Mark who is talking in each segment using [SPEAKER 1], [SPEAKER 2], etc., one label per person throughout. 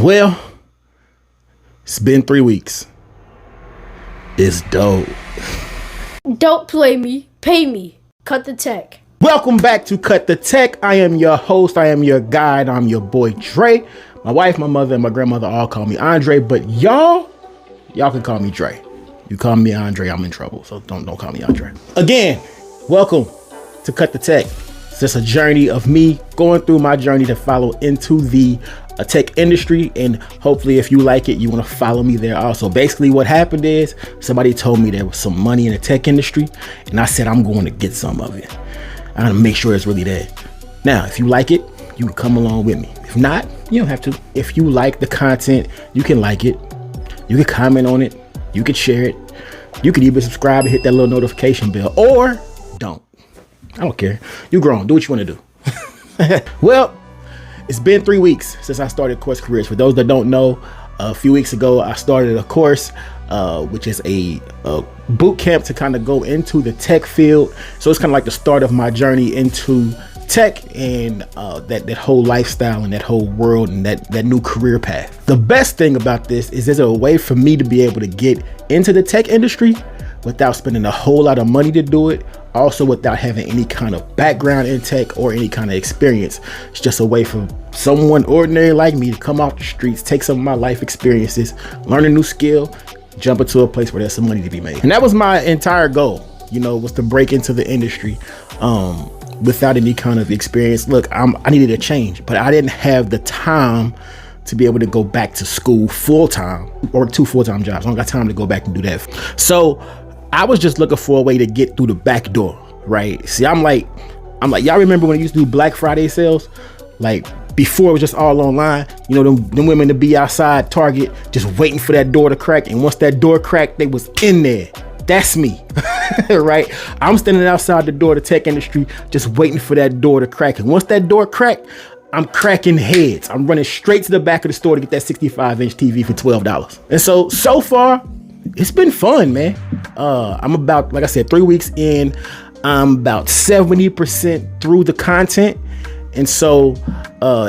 [SPEAKER 1] Well, it's been 3 weeks. It's dope.
[SPEAKER 2] Don't play me, pay me. Cut the tech.
[SPEAKER 1] Welcome back to Cut the Tech. I am your host. I am your guide. I'm your boy Dre. My wife, my mother, and my grandmother all call me Andre, but y'all can call me Dre. You call me Andre, I'm in trouble. So don't call me Andre. Again, welcome to Cut the Tech. It's just a journey of me going through my journey to follow into the tech industry, and hopefully if you like it, you want to follow me there also. Basically what happened is somebody told me there was some money in the tech industry, and I said I'm going to get some of it. I'm gonna make sure it's really there. Now, if you like it, you can come along with me. If not, you don't have to. If you like the content, you can like it. You can comment on it. You can share it. You can even subscribe and hit that little notification bell, or don't. I don't care. You grown. Do what you want to do. Well, it's been 3 weeks since I started CourseCareers. For those that don't know, a few weeks ago, I started a course, which is a boot camp to kind of go into the tech field. So it's kind of like the start of my journey into tech and that whole lifestyle and that whole world and that new career path. The best thing about this is there's a way for me to be able to get into the tech industry without spending a whole lot of money to do it. Also without having any kind of background in tech or any kind of experience. It's just a way for someone ordinary like me to come off the streets, take some of my life experiences, learn a new skill, jump into a place where there's some money to be made. And that was my entire goal, was to break into the industry without any kind of experience. Look, I needed a change, but I didn't have the time to be able to go back to school full-time or 2 full-time jobs. I don't got time to go back and do that. So I was just looking for a way to get through the back door, right? See, I'm like, y'all remember when I used to do Black Friday sales? Like before it was just all online, them women to be outside Target just waiting for that door to crack. And once that door cracked, they was in there. That's me, right? I'm standing outside the door of the tech industry, just waiting for that door to crack. And once that door cracked, I'm cracking heads. I'm running straight to the back of the store to get that 65-inch TV for $12. And so far, it's been fun, man. I'm about, like I said, 3 weeks in. I'm about 70% through the content. And so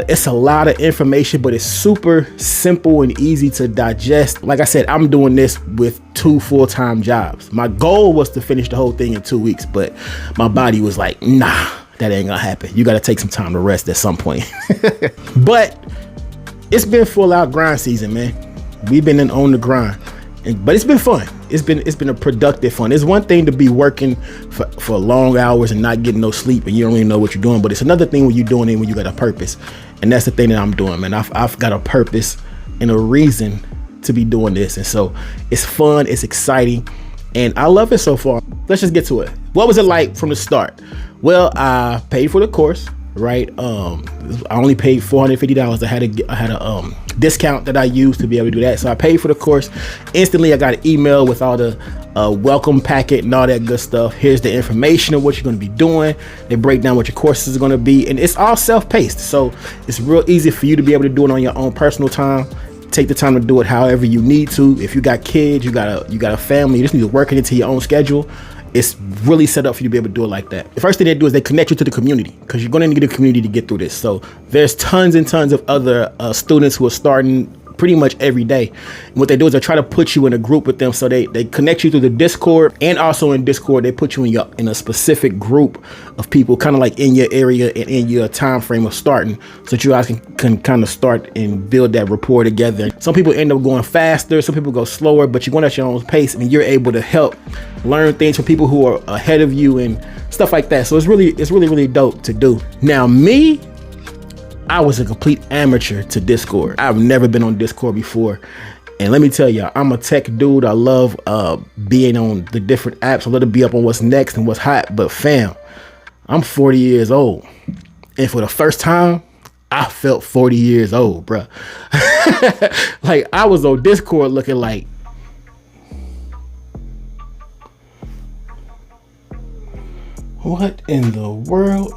[SPEAKER 1] it's a lot of information, but it's super simple and easy to digest. Like I said, I'm doing this with 2 full-time jobs. My goal was to finish the whole thing in 2 weeks, but my body was like, nah, that ain't gonna happen. You gotta take some time to rest at some point. But it's been full out grind season, man. We've been on the grind. But it's been fun. It's been a productive fun. It's one thing to be working for long hours and not getting no sleep and you don't really know what you're doing. But it's another thing when you're doing it when you got a purpose. And that's the thing that I'm doing, man. I've got a purpose and a reason to be doing this. And so it's fun. It's exciting. And I love it so far. Let's just get to it. What was it like from the start? Well, I paid for the course, right? I only paid $450. I had a discount that I used to be able to do that. So I paid for the course. Instantly, I got an email with all the welcome packet and all that good stuff. Here's the information of what you're going to be doing. They break down what your courses are going to be, and it's all self-paced. So it's real easy for you to be able to do it on your own personal time. Take the time to do it however you need to. If you got kids, you got a family, you just need to work it into your own schedule. It's really set up for you to be able to do it like that. The first thing they do is they connect you to the community because you're going to need a community to get through this. So there's tons and tons of other students who are starting pretty much every day. And what they do is they try to put you in a group with them. So they connect you through the Discord, and also in Discord, they put you in a specific group of people kind of like in your area and in your time frame of starting, so that you guys can kind of start and build that rapport together. Some people end up going faster, some people go slower, but you're going at your own pace and you're able to help learn things from people who are ahead of you and stuff like that. So it's really dope to do. Now me, I was a complete amateur to Discord. I've never been on Discord before. And let me tell you, I'm a tech dude. I love being on the different apps. I love to be up on what's next and what's hot. But fam, I'm 40 years old. And for the first time, I felt 40 years old, bruh. Like I was on Discord looking like, what in the world?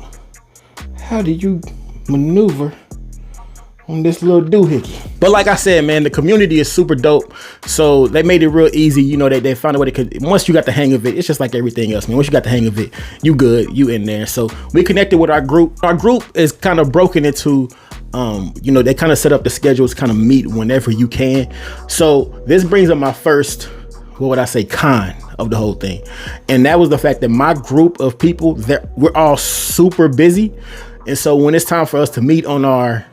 [SPEAKER 1] How do you maneuver on this little doohickey? But like I said, man, the community is super dope. So they made it real easy. They found a way once you got the hang of it, it's just like everything else, man. Once you got the hang of it, you good, you in there. So we connected with our group. Our group is kind of broken into You know, they kind of set up the schedules, kind of meet whenever you can. So this brings up my first, what would I say, con of the whole thing. And that was the fact that my group of people, we're all super busy. And so when it's time for us to meet on our,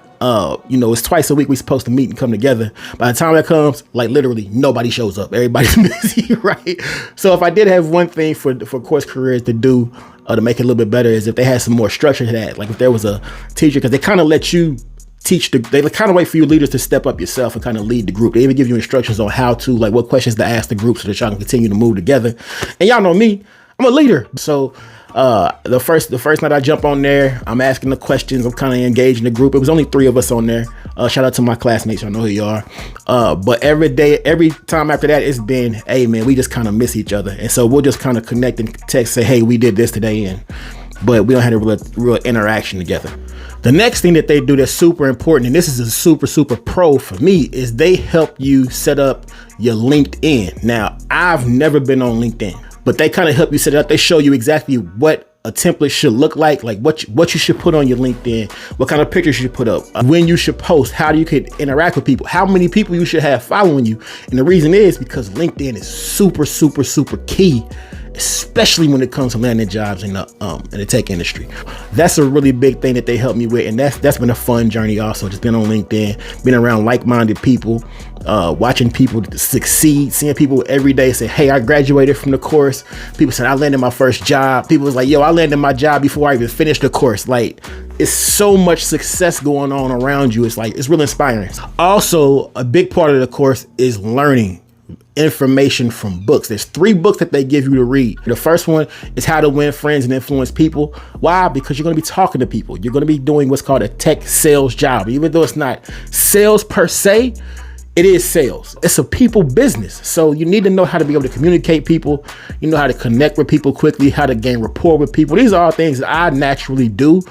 [SPEAKER 1] you know, it's twice a week we're supposed to meet and come together. By the time that comes, like literally nobody shows up. Everybody's busy, right? So if I did have one thing for CourseCareers to do to make it a little bit better, is if they had some more structure to that. Like if there was a teacher, because they kind of let you teach they kind of wait for you leaders to step up yourself and kind of lead the group. They even give you instructions on how to, like, what questions to ask the group so that y'all can continue to move together. And y'all know me, I'm a leader. So the first night I jump on there, I'm asking the questions, I'm kind of engaging the group. It was only 3 of us on there. Shout out to my classmates, y'all know who you are. But every time after that, it's been, hey man, we just kind of miss each other. And so we'll just kind of connect and text, say, hey, we did this today, but we don't have a real interaction together. The next thing that they do that's super important, and this is a super pro for me, is they help you set up your LinkedIn. Now, I've never been on LinkedIn, but they kind of help you set it up. They show you exactly what a template should look like what you should put on your LinkedIn, what kind of pictures you should put up, when you should post, how you could interact with people, how many people you should have following you. And the reason is because LinkedIn is super key, especially when it comes to landing jobs in the tech industry. That's a really big thing that they helped me with, and that's been a fun journey also. Just been on LinkedIn, been around like-minded people, watching people succeed, seeing people every day say, hey, I graduated from the course. People said I landed my first job. People was like, yo, I landed my job before I even finished the course. Like, it's so much success going on around you. It's like, it's really inspiring. Also, a big part of the course is learning information from books. There's 3 books that they give you to read. The first one is How to Win Friends and Influence People. Why? Because you're going to be talking to people. You're going to be doing what's called a tech sales job. Even though it's not sales per se, it is sales. It's a people business. So you need to know how to be able to communicate people. You know how to connect with people quickly, how to gain rapport with people. These are all things that I naturally do,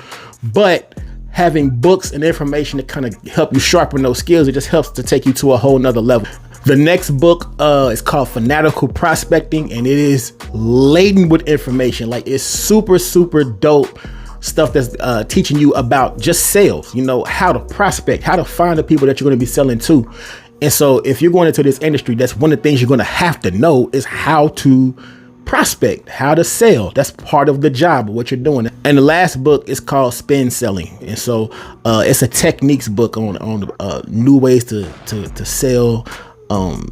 [SPEAKER 1] but having books and information to kind of help you sharpen those skills, it just helps to take you to a whole nother level. The next book is called Fanatical Prospecting, and it is laden with information. Like, it's super dope stuff that's teaching you about just sales, you know, how to prospect, how to find the people that you're going to be selling to. And so if you're going into this industry, that's one of the things you're going to have to know is how to prospect, how to sell. That's part of the job of what you're doing. And the last book is called Spin Selling. And so it's a techniques book on new ways to sell,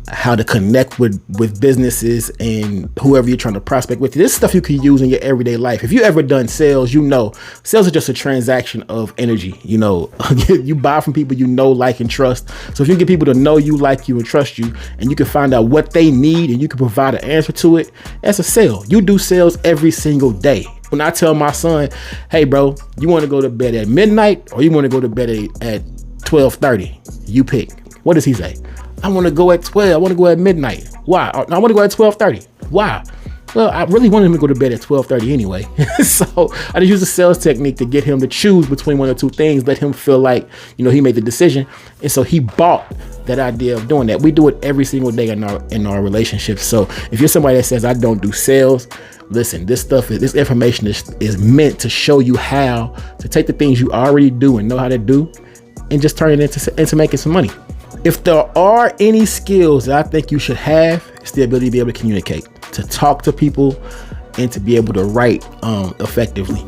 [SPEAKER 1] how to connect with businesses and whoever you're trying to prospect with. This stuff you can use in your everyday life. If you ever done sales, you know sales is just a transaction of energy. You know, you buy from people you know, like, and trust. So if you get people to know you, like you, and trust you, and you can find out what they need and you can provide an answer to it, that's a sale. You do sales every single day. When I tell my son, hey bro, you want to go to bed at midnight or you want to go to bed at 12:30? You pick. What does he say? I want to go at 12. I want to go at midnight. Why? I want to go at 12:30. Why? Well, I really wanted him to go to bed at 12:30 anyway. So I just use a sales technique to get him to choose between one or two things, let him feel like, you know, he made the decision. And so he bought that idea of doing that. We do it every single day in our relationships. So if you're somebody that says I don't do sales, listen, this information is meant to show you how to take the things you already do and know how to do and just turn it into making some money. If there are any skills that I think you should have, it's the ability to be able to communicate, to talk to people, and to be able to write effectively.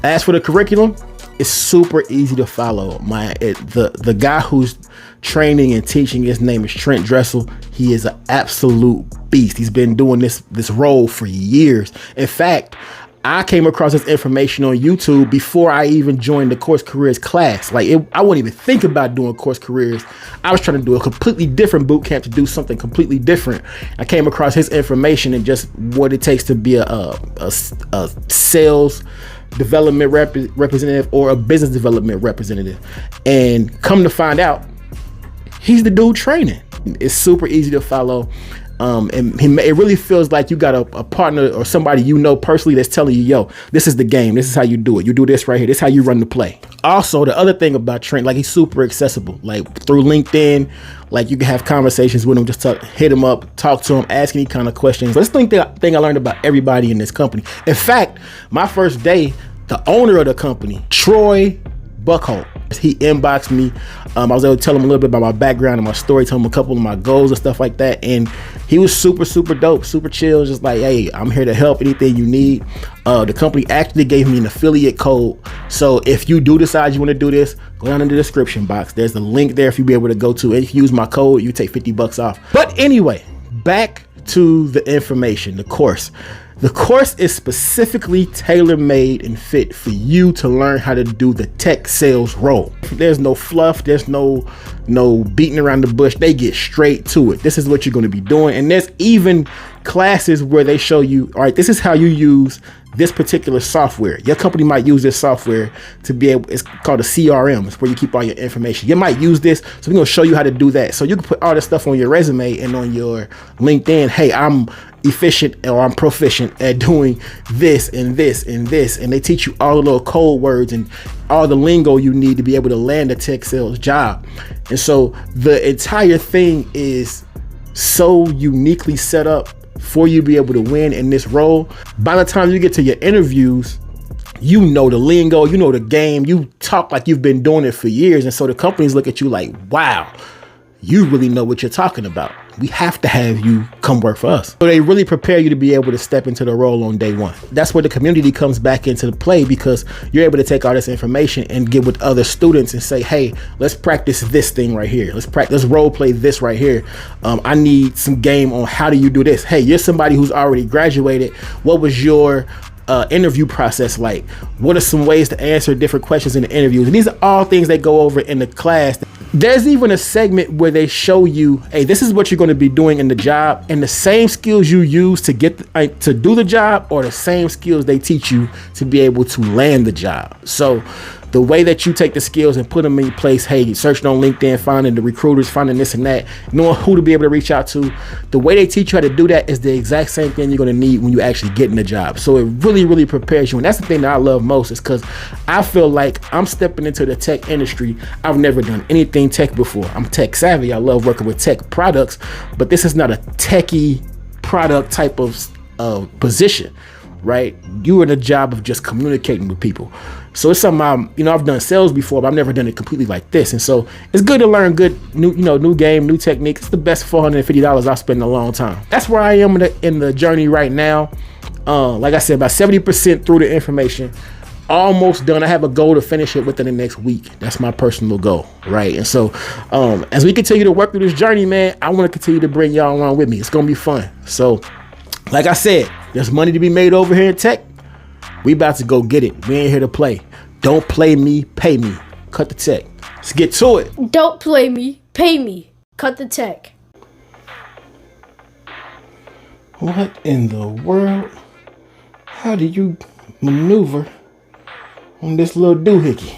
[SPEAKER 1] As for the curriculum, it's super easy to follow. The guy who's training and teaching, his name is Trent Dressel. He is an absolute beast. He's been doing this role for years. In fact, I came across this information on YouTube before I even joined the CourseCareers class. Like, I wouldn't even think about doing CourseCareers. I was trying to do a completely different boot camp to do something completely different. I came across his information and just what it takes to be a sales development representative or a business development representative. And come to find out, he's the dude training. It's super easy to follow. And it really feels like you got a partner or somebody you know personally that's telling you, yo, this is the game. This is how you do it. You do this right here. This is how you run the play. Also, the other thing about Trent, like, he's super accessible. Like, through LinkedIn, like, you can have conversations with him, just hit him up, talk to him, ask any kind of questions. That's the thing I learned about everybody in this company. In fact, my first day, the owner of the company, Troy Buckholt, He inboxed me. I was able to tell him a little bit about my background and my story, tell him a couple of my goals and stuff like that. And he was super dope, super chill, just like, hey, I'm here to help, anything you need. The company actually gave me an affiliate code. So if you do decide you want to do this, go down in the description box. There's a link there if you be able to go to it. If you use my code, you take $50 off. But anyway, back to the information, the course. The course is specifically tailor-made and fit for you to learn how to do the tech sales role. There's no fluff, there's no beating around the bush. They get straight to it. This is what you're going to be doing. And there's even classes where they show you, all right, this is how you use this particular software. Your company might use this software to be able, it's called a CRM. It's where you keep all your information. You might use this, so we're gonna show you how to do that. So you can put all this stuff on your resume and on your LinkedIn. Hey, I'm efficient, or I'm proficient at doing this and this and this. And they teach you all the little code words and all the lingo you need to be able to land a tech sales job. And so the entire thing is so uniquely set up for you to be able to win in this role. By the time you get to your interviews, you know the lingo, you know the game, you talk like you've been doing it for years. And so the companies look at you like, wow, you really know what you're talking about. We have to have you come work for us. So they really prepare you to be able to step into the role on day one. That's where the community comes back into the play, because you're able to take all this information and get with other students and say, hey, let's practice this thing right here. Let's role play this right here. I need some game on how do you do this. Hey, you're somebody who's already graduated. What was your interview process like? What are some ways to answer different questions in the interviews? And these are all things they go over in the class. There's even a segment where they show you, hey, this is what you're going to be doing in the job, and the same skills you use to get to do the job are the same skills they teach you to be able to land the job. So the way that you take the skills and put them in place, hey, searching on LinkedIn, finding the recruiters, finding this and that, knowing who to be able to reach out to, the way they teach you how to do that is the exact same thing you're going to need when you actually get in the job. So it really prepares you. And that's the thing that I love most, is because I feel like I'm stepping into the tech industry. I've never done anything tech before. I'm tech savvy. I love working with tech products, but this is not a techie product type of position, right? You are in the job of just communicating with people. So it's something I've done sales before, but I've never done it completely like this. And so it's good to learn good new game, new technique. It's the best $450 I've spent in a long time. That's where I am in the journey right now. Like I said, about 70% through the information, almost done. I have a goal to finish it within the next week. That's my personal goal, right? And so as we continue to work through this journey, man, I want to continue to bring y'all along with me. It's gonna be fun. So like I said, there's money to be made over here in tech. We about to go get it. We ain't here to play. Don't play me, pay me. Cut the tech. Let's get to it.
[SPEAKER 2] Don't play me, pay me. Cut the tech.
[SPEAKER 1] What in the world? How do you maneuver on this little doohickey?